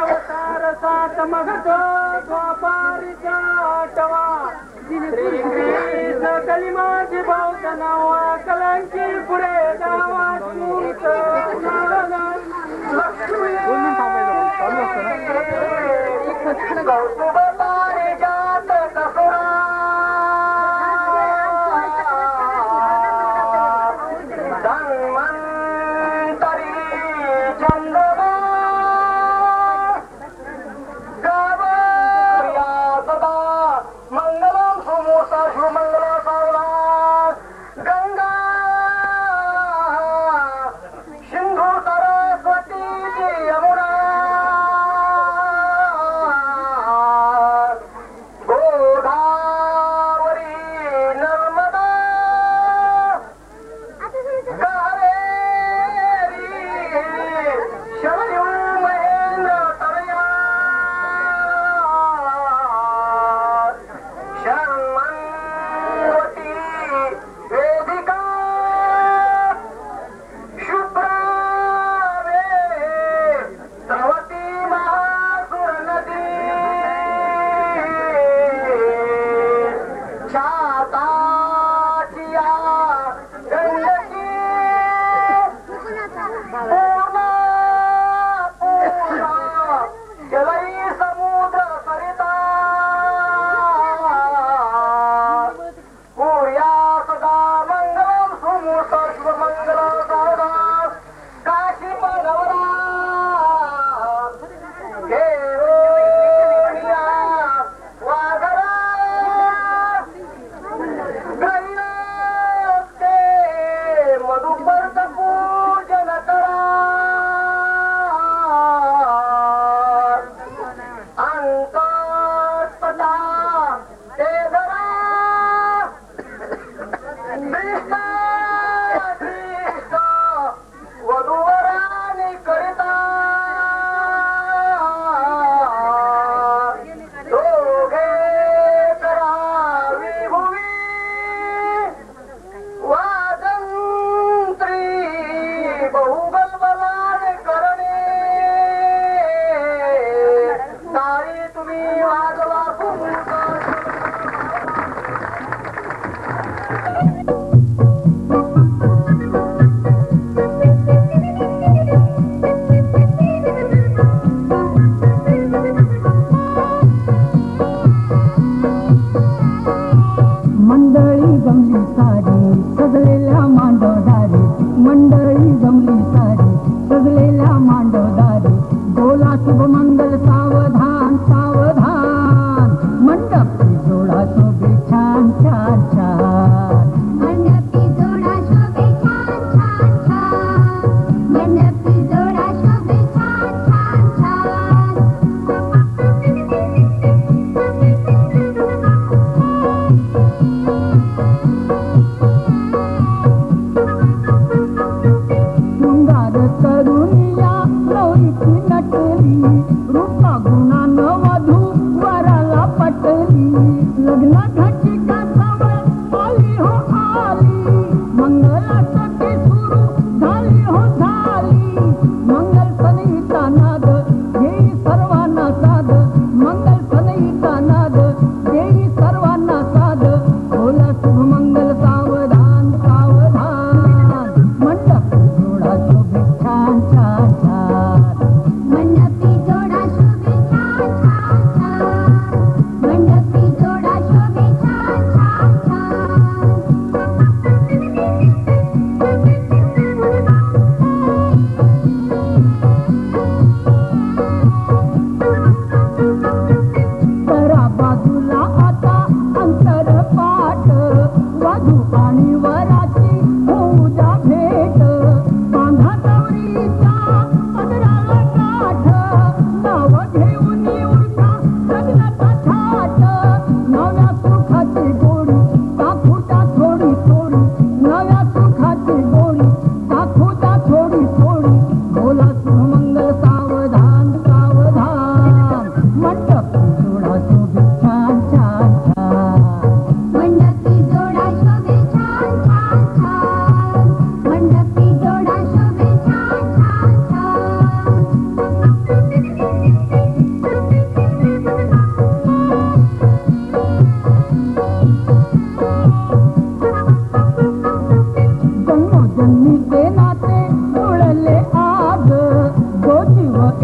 अवतार सात मगतो द्वापारीचा आठवा श्रीकृष्ण कलिमाची भावत नावा कलांची पुढे जावा सूत लक्ष्मी कौतुबारी जात कसुरा धन्वंतरी चंद्रमा गावया सदा मंगलम सुमूर्ता शिवमंगला सावला गंगा सिंधू सरस्वती यमुना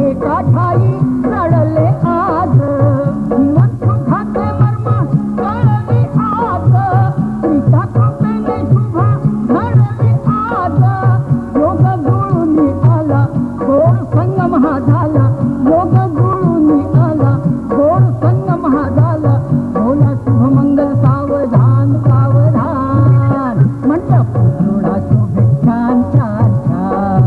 एका ठाई रडले आज मन सुखाचे मर्म कळले आज सीता कृपेने शुभा घडले आज योग जुळून आला गोड संगम हा झाला योग जुळून आला गोड संगम हा झाला बोला शुभ मंगल सावधान सावधान मंडप जोडा शोभे छान छान छान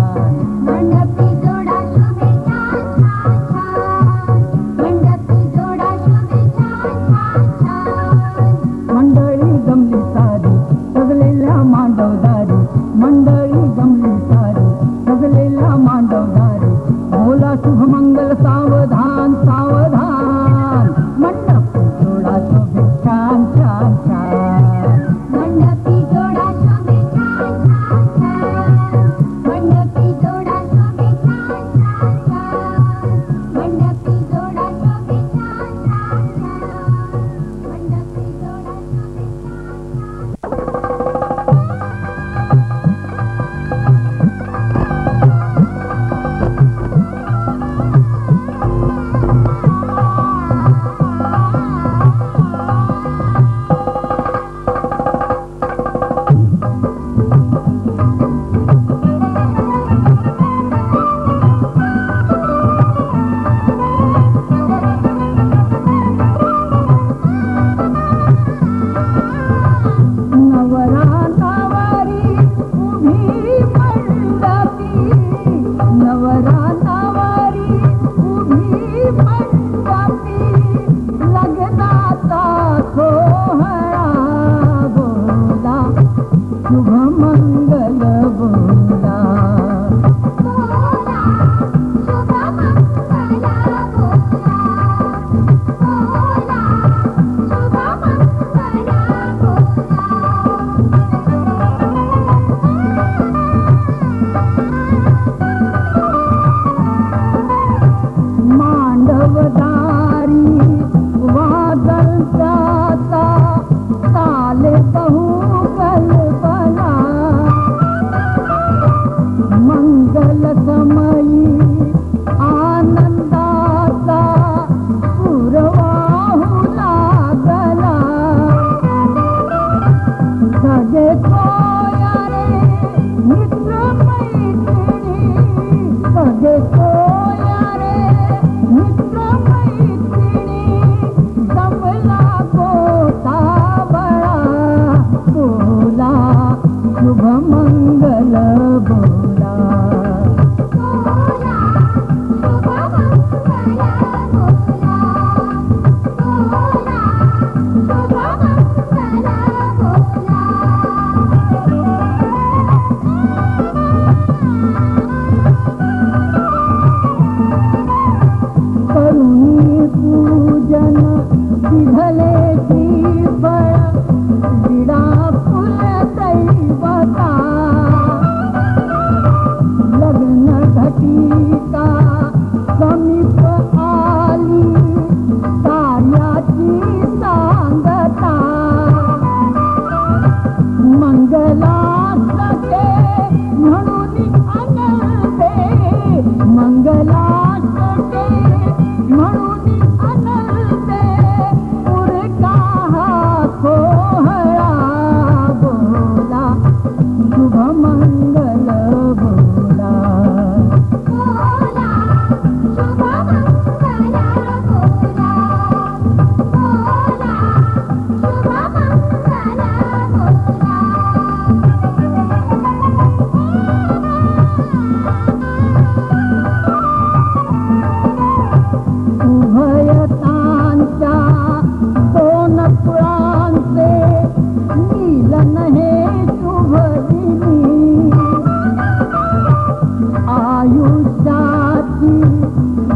मंडपी जोडा शोभे छान छान छान मंडपी जोडा शोभे छान छान छान मंडळी जमली सारी सजलेल्या मांडवदारी मंडळी जमली सारी सजलेल्या मांडवदारी बोला शुभ मंगल सावधान सावधान मंडप जोडा शोभे छान छान छान मंडपी जोडा शोभे छान छान छान मंडपी जोडा शोभे छान छान छान मंडपी जोडा शोभे छान छान छान मंडपी जोडा शोभे छान छान नवरातावारी उभी मंडपी नवरातावारी उभी मंडपी लग्नाचा सोहळा बोला शुभ मंगल बोला बोला शुभ मंगल बोला बोला शुभ मंगल मांडवदारी वादळ जाता चाले बहु कल्पना मंगल समयी आनंदाचा पुरवाहू लागला सजे सोयारे मित्र मैत्रिणी सजे सोयारे मित्र मैत्रिणी जमला गोतावळा बोला शुभ मंगल बोला बोला शुभ मंगल बोला बोला शुभ मंगल बोला करुणी पूजन विधले श्रीफळ विडा फुल दैवता लग्न घटिका समीप आली कार्याची सांगता मंगलाष्टके म्हणून अनलते मंगलाष्टके म्हणून अनलते उरका हा सोहळा बोला शुभ मंगल बोला बोला शुभ मंगल बोला बोला शुभ मंगल बोला उभयतांच्या दोन कुळांचे मिलन हे शुभ दिनी आयुष्याची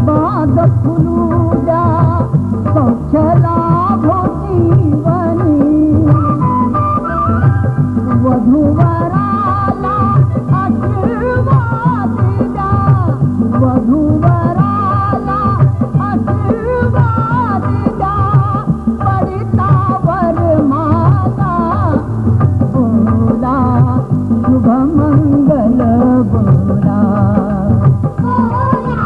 बाग फुलू द्या सौख्य लाभो जीवनी वधूवराला आशीर्वाद द्या वधूवराला आशीर्वाद द्या पडितावर माला बोला शुभ मंगल बोला बोला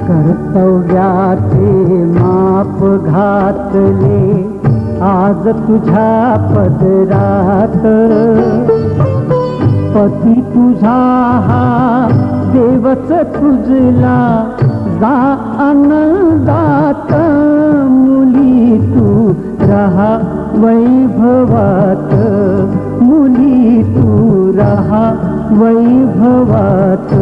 कर्तव्याचे माप घातले आज तुझ्या पदरात, पती तुझा हा देवच तुझला जा आनंदात, मुली तू रहा वैभवात, मुली तू रहा वैभवात.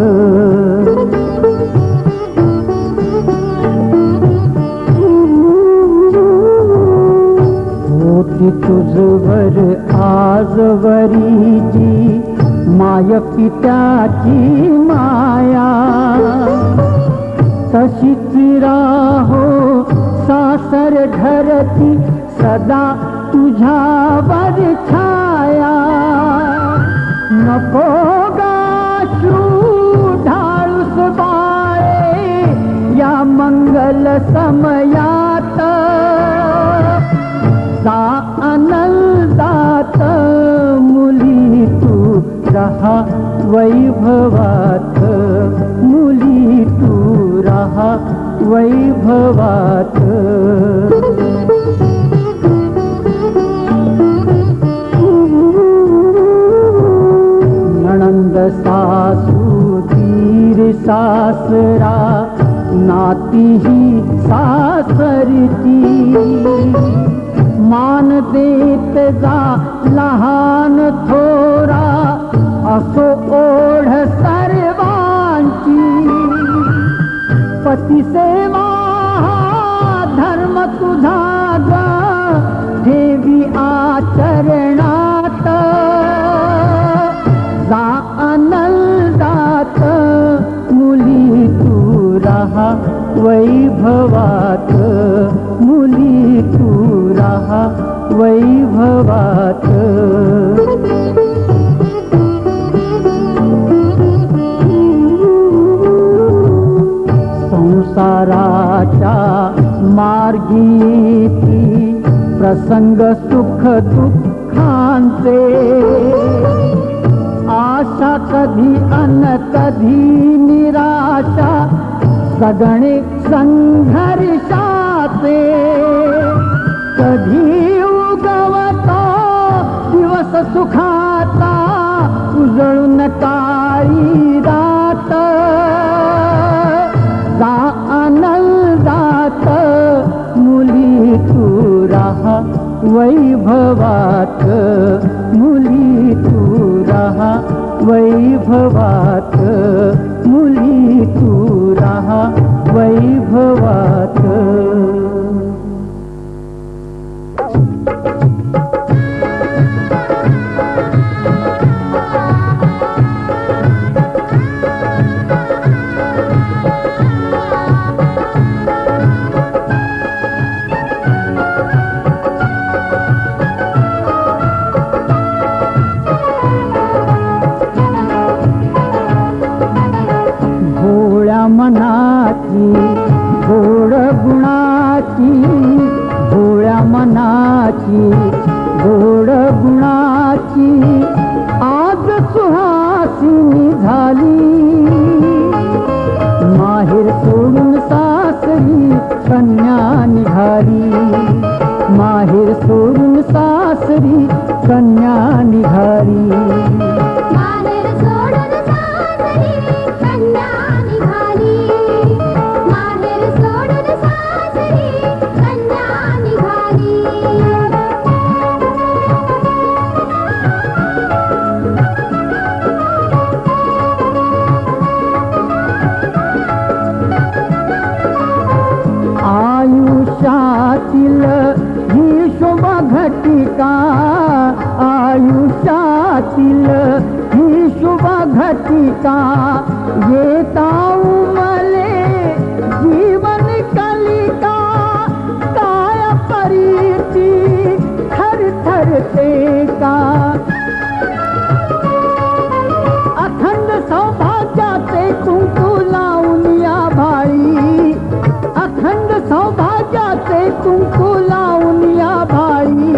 होती तुझवर आजवरीची माय पित्याची माया, तशीच राहो सासर घरती सदा तुझ्यावर छाया. नको गाश्रू ढाळूस बाळे या मंगल समयात, जा आनंदात, मुली तू रहा वैभवात, मुली तू रहा वैभवात. नणंद सासू दीर सासरा नाती ही सासरची, मान देत जा लहान थोरा असो ओढ सर्वांची. पती सेवा हा धर्म तुझा ग ठेवी आचरणात, जा आनंदात, मुली तू रहा वैभवात, मुली तू रहा वैभवात. संसाराच्या मार्गी ती प्रसंग सुख दुःखांचे, आशा कधी अन कधी निराशा सगणे संघर्षाचे. कधी उगवतो दिवस सुखाचा उजळून काळी रात, जा आनंदात, मुली तू रहा वैभवात, मुली तू रहा वैभवात, मुली तू रहा वैभवात. मनाची गोड गुणाची, भोळ्या मनाची गोड गुणाची आज सुहासिनी झाली. माहेर सोडून सासरी कन्या निघाली, माहेर सोडून सासरी कन्या निघाली. माहेर सोडून सासरी कन्या निघाली, माहेर सोडून सासरी कन्या निघाली. आयुष्यातील कलिका येता उमले जीवन कलिका काय परीती थर थर का अखंड सौभाग्याचे कुंकू लावून या भाळी अखंड सौभाग्याचे कुंकू लावून या भाळी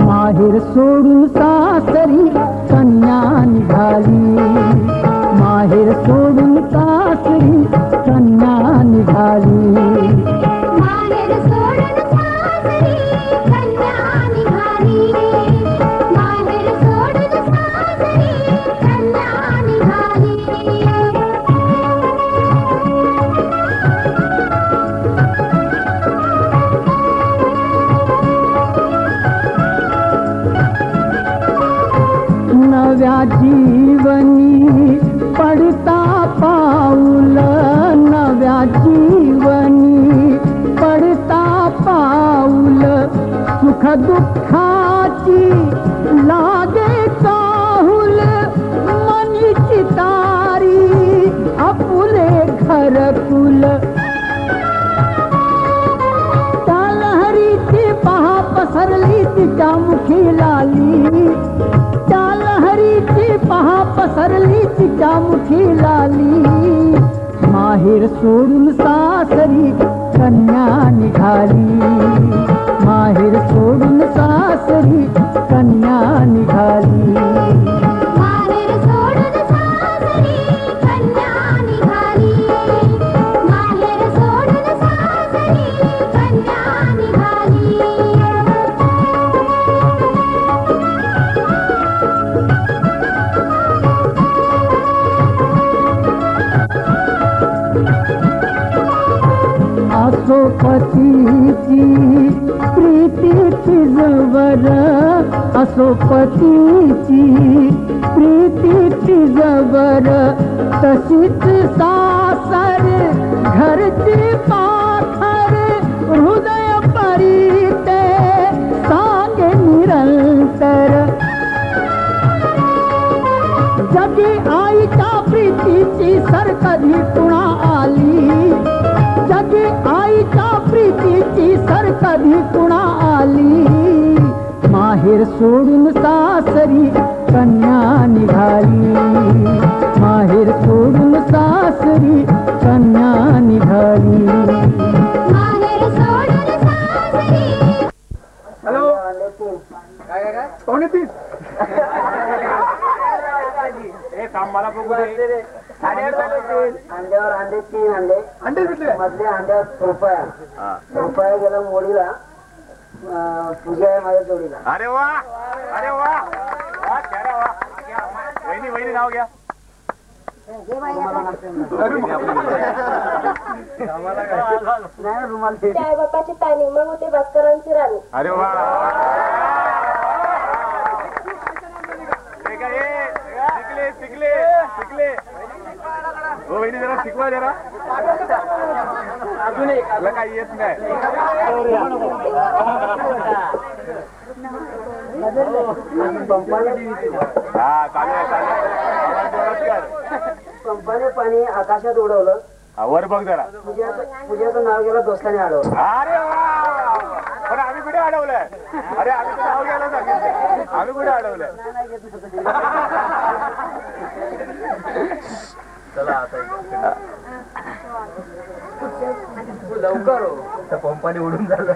माहेर सोडून सासरी कन्या निघाली माहेर सोडून सासरी कन्या निघाली माहेर सोडून सासरी कन्या निघाली माहेर सोडून सासरी कन्या निघाली नव्या जीवनी पडता पाऊल नव्या जीवनी पडता पाऊल सुख दुःखाची लागे चाहुल मनीची तारी आपुले घरकुल त्या लहरीची पहा पसरली तिच्या मुखी लाली त्या लहरीची पहा पसरली तिच्या मुखी लाली माहेर सोडून सासरी कन्या निघाली माहेर सोडून सासरी कन्या निघाली माहेर सोडून सासरी कन्या निघाली माहेर सोडून सासरी कन्या निघाली असो पतीची प्रीतीची जवर असो पतीची प्रीतीची जवर तशीच सासर घरची पाखर हृदय परीते सांगे निरंतर जगी आईच्या प्रीतीची सर कधी कुणा आली जगी आईच्या प्रीतीची सर कधी कुणा आली माहेर सोडून सासरी कन्या निघाली माहेर सोडून सासरी कन्या निघाली माहेर सोडून सासरी हॅलो पाहुणे तीस ए थांब मला बघू दे अंड्यावर अंडे 3 अंडे अंडे भेटले मधल्या अंड्यात रुपया गेला मोडीला पूजा आहे माझ्या जोडीला अरे वा अरे वा वा क्या वा वहिनी वहिनी नाव घ्या नाही रुमाल दे. आई बापाची ताणी मग होते भास्करांची राणी अरे वा शिकले शिकले शिकले हो वहिनी जरा शिकवा जरा अजून एक काही येत नाही हा चालू आहे चालू आहे पंपाने पाणी आकाशात उडवलं वर बघ जरा पूजाचं नाव गेलं दोस्ताने अडवलं अरे वा पण आम्ही कुठे अडवलंय अरे आम्ही तर नाव घ्यायला सांगितलं आम्ही कुठे अडवलंय चला आता लवकर हो पंपाने उडून झालं